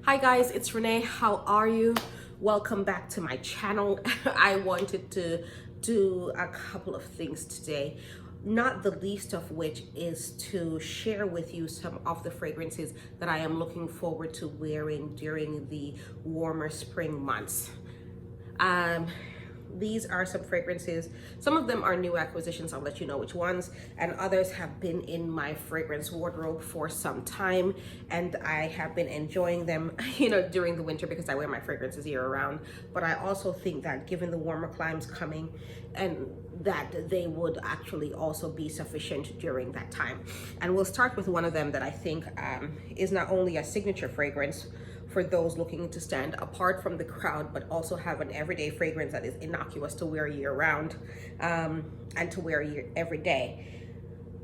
Hi guys, it's Renee. How are you? Welcome back to my channel. I wanted to do a couple of things today, not the least of which is to share with you some of the fragrances that I am looking forward to wearing during the warmer spring months. These are some fragrances. Some of them are new acquisitions. I'll let you know which ones, and others have been in my fragrance wardrobe for some time, and I have been enjoying them, during the winter because I wear my fragrances year round. But I also think that given the warmer climes coming, and that they would actually also be sufficient during that time. And we'll start with one of them that I think is not only a signature fragrance for those looking to stand apart from the crowd, but also have an everyday fragrance that is innocuous to wear year round, and to wear every day.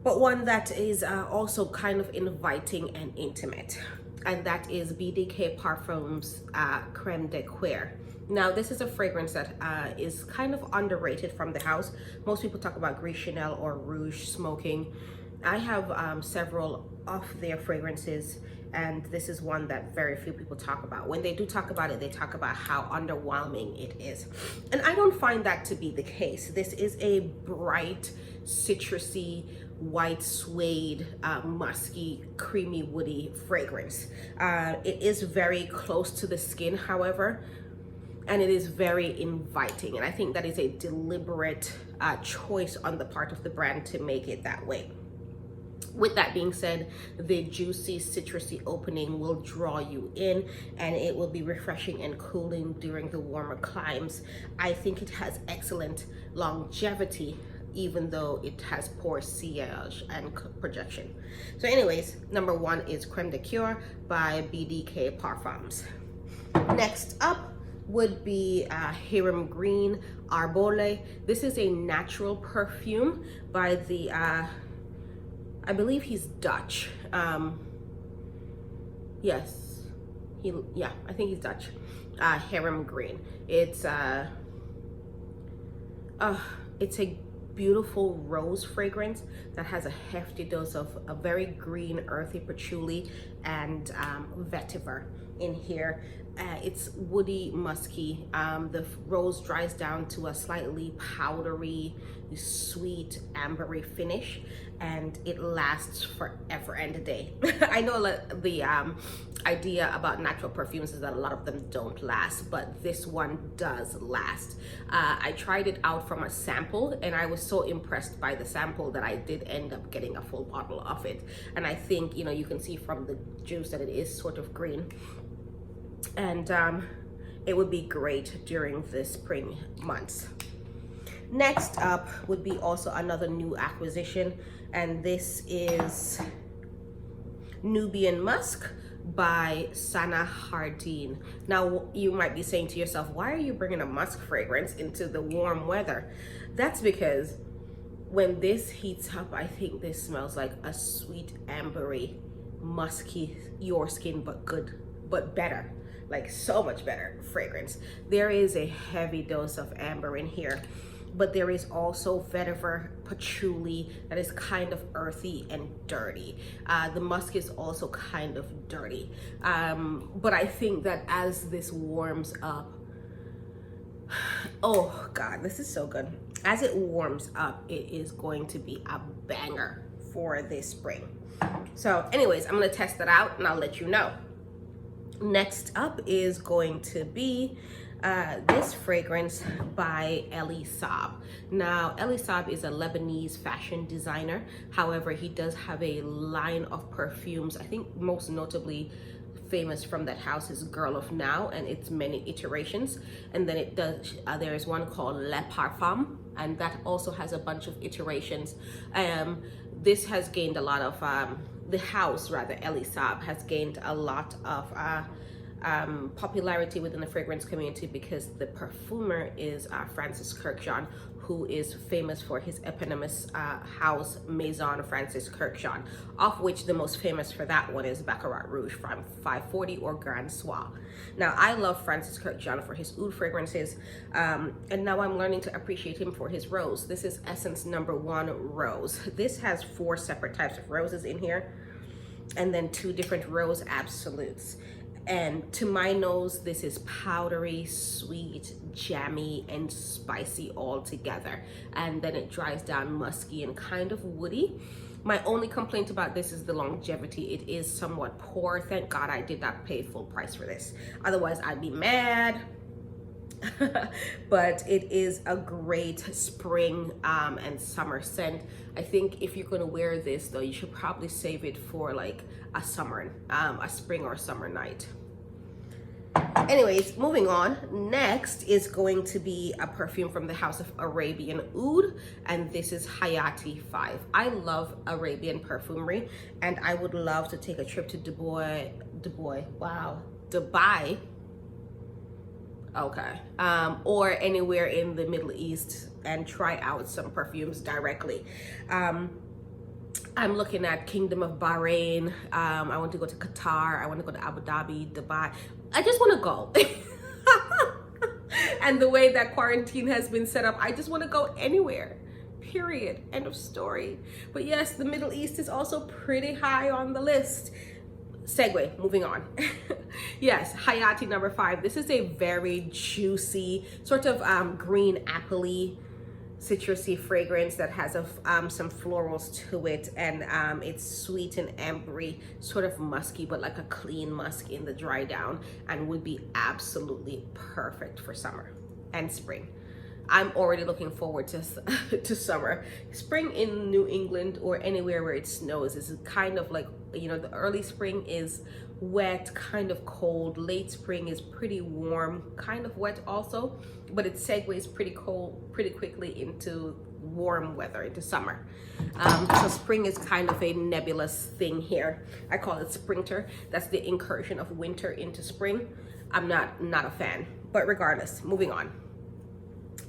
But one that is also kind of inviting and intimate, and that is BDK Parfums Creme de Cuir. Now, this is a fragrance that is kind of underrated from the house. Most people talk about Gris Chanel or Rouge Smoking. I have several of their fragrances, and this is one that very few people talk about. When they do talk about it, they talk about how underwhelming it is. And I don't find that to be the case. This is a bright, citrusy, white suede, musky, creamy, woody fragrance. It is very close to the skin, however, and it is very inviting. And I think that is a deliberate choice on the part of the brand to make it that way. With that being said, the juicy, citrusy opening will draw you in, and it will be refreshing and cooling during the warmer climes. I think it has excellent longevity, even though it has poor sillage and projection. So anyways, number one is Creme de Cuir by BDK Parfums. Next up would be Hiram Green Arbolé. This is a natural perfume by the I believe he's Dutch. Yes, I think he's Dutch. Hiram Green. It's a beautiful rose fragrance that has a hefty dose of a very green, earthy patchouli and vetiver in here. It's woody, musky. The rose dries down to a slightly powdery, sweet, ambery finish, and it lasts forever and a day. I know the idea about natural perfumes is that a lot of them don't last, but this one does last. I tried it out from a sample, and I was so impressed by the sample that I did end up getting a full bottle of it. And I think, you can see from the juice that it is sort of green. And it would be great during the spring months. Next up would be also another new acquisition, and this is Nubian Musk by Sana Hardin. Now, you might be saying to yourself, why are you bringing a musk fragrance into the warm weather? That's because when this heats up, I think this smells like a sweet, ambery, musky, your skin but good, but better. Like so much better fragrance. There is a heavy dose of amber in here, but there is also vetiver, patchouli that is kind of earthy and dirty. The musk is also kind of dirty. But I think that as this warms up, oh God, this is so good. As it warms up, it is going to be a banger for this spring. So anyways, I'm gonna test it out and I'll let you know. Next up is going to be this fragrance by Elie Saab. Now, Elie Saab is a Lebanese fashion designer. However, he does have a line of perfumes. I think most notably famous from that house is Girl of Now and its many iterations. And then there is one called Le Parfum, and that also has a bunch of iterations. This has gained a lot of the house, rather, Elie Saab, has gained a lot of popularity within the fragrance community because the perfumer is Francis Kurkdjian, who is famous for his eponymous house, Maison Francis Kurkdjian, of which the most famous for that one is Baccarat Rouge from 540 or Grand Soir. Now, I love Francis Kurkdjian for his oud fragrances, and now I'm learning to appreciate him for his rose. This is Essence number 1 Rose. This has 4 separate types of roses in here, and then 2 different rose absolutes. And to my nose, this is powdery, sweet, jammy, and spicy all together. And then it dries down musky and kind of woody. My only complaint about this is the longevity. It is somewhat poor. Thank God I did not pay full price for this. Otherwise, I'd be mad. But it is a great spring and summer scent. I think if you're going to wear this though, you should probably save it for like a spring or summer night. Anyways, moving on. Next is going to be a perfume from the house of Arabian Oud, and this is Hayati 5. I love Arabian perfumery, and I would love to take a trip to Dubai. Okay, or anywhere in the Middle East and try out some perfumes directly. I'm looking at Kingdom of Bahrain. I want to go to Qatar. I want to go to Abu Dhabi, Dubai. I just want to go. And the way that quarantine has been set up, I just want to go anywhere. Period. End of story. But yes, the Middle East is also pretty high on the list. Segue, moving on. Yes, Hayati number 5. This is a very juicy, sort of green apple-y, citrusy fragrance that has some florals to it, and it's sweet and ambery, sort of musky, but like a clean musk in the dry down, and would be absolutely perfect for summer and spring. I'm already looking forward to summer. Spring in New England or anywhere where it snows is kind of like, you know, the early spring is wet, kind of cold. Late spring is pretty warm, kind of wet also, but it segues pretty quickly into warm weather, into summer. So spring is kind of a nebulous thing here. I call it sprinter. That's the incursion of winter into spring. I'm not a fan, but regardless, moving on.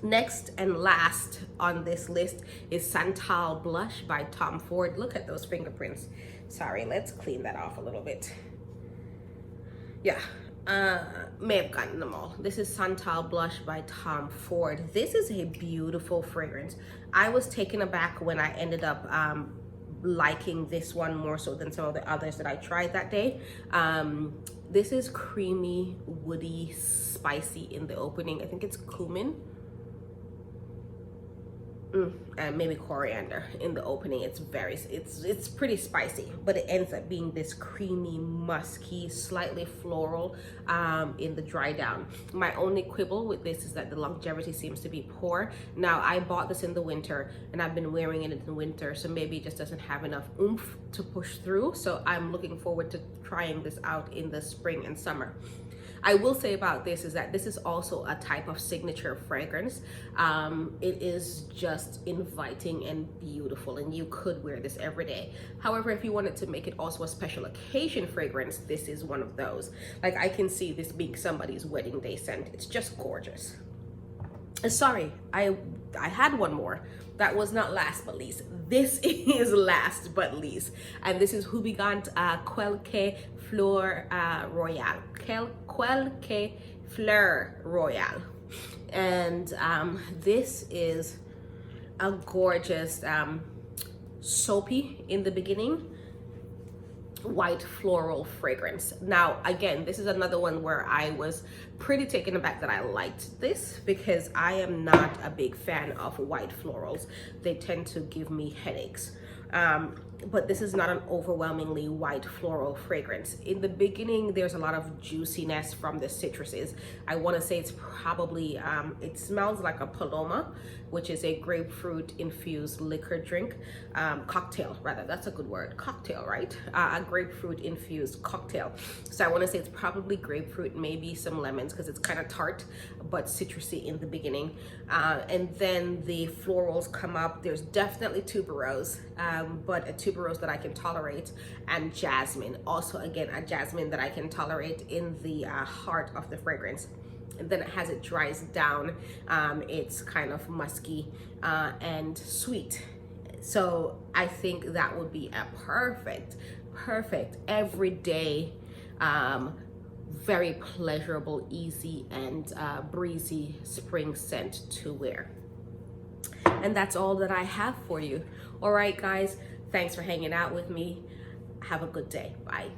Next and last on this list is Santal Blush by Tom Ford. Look at those fingerprints. Sorry, let's clean that off a little bit. Yeah, may have gotten them all. This is Santal Blush by Tom Ford. This is a beautiful fragrance. I was taken aback when I ended up liking this one more so than some of the others that I tried that day. This is creamy, woody, spicy in the opening. I think it's cumin. And maybe coriander in the opening. It's pretty spicy, but it ends up being this creamy, musky, slightly floral in the dry down. My only quibble with this is that the longevity seems to be poor. Now, I bought this in the winter and I've been wearing it in the winter, so maybe it just doesn't have enough oomph to push through. So I'm looking forward to trying this out in the spring and summer. I will say about this is that this is also a type of signature fragrance. It is just inviting and beautiful, and you could wear this every day. However, if you wanted to make it also a special occasion fragrance, this is one of those. Like, I can see this being somebody's wedding day scent. It's just gorgeous. Sorry, I had one more. That was not last but least. This is last but least. And this is Houbigant Quelques Fleur Royale. Quelques Fleur Royale. And this is a gorgeous soapy in the beginning, white floral fragrance. Now, again, this is another one where I was pretty taken aback that I liked this, because I am not a big fan of white florals. They tend to give me headaches. But this is not an overwhelmingly white floral fragrance. In the beginning, there's a lot of juiciness from the citruses. I want to say it's probably, it smells like a Paloma, which is a grapefruit infused liquor drink, cocktail rather, that's a good word, cocktail, right? A grapefruit infused cocktail. So I want to say it's probably grapefruit, maybe some lemons, because it's kind of tart, but citrusy in the beginning. And then the florals come up. There's definitely tuberose, but a tuberose that I can tolerate, and jasmine. Also, again, a jasmine that I can tolerate in the heart of the fragrance. And then as it dries down, it's kind of musky and sweet. So I think that would be a perfect everyday, very pleasurable, easy, and breezy spring scent to wear. And that's all that I have for you. All right, guys, thanks for hanging out with me. Have a good day. Bye.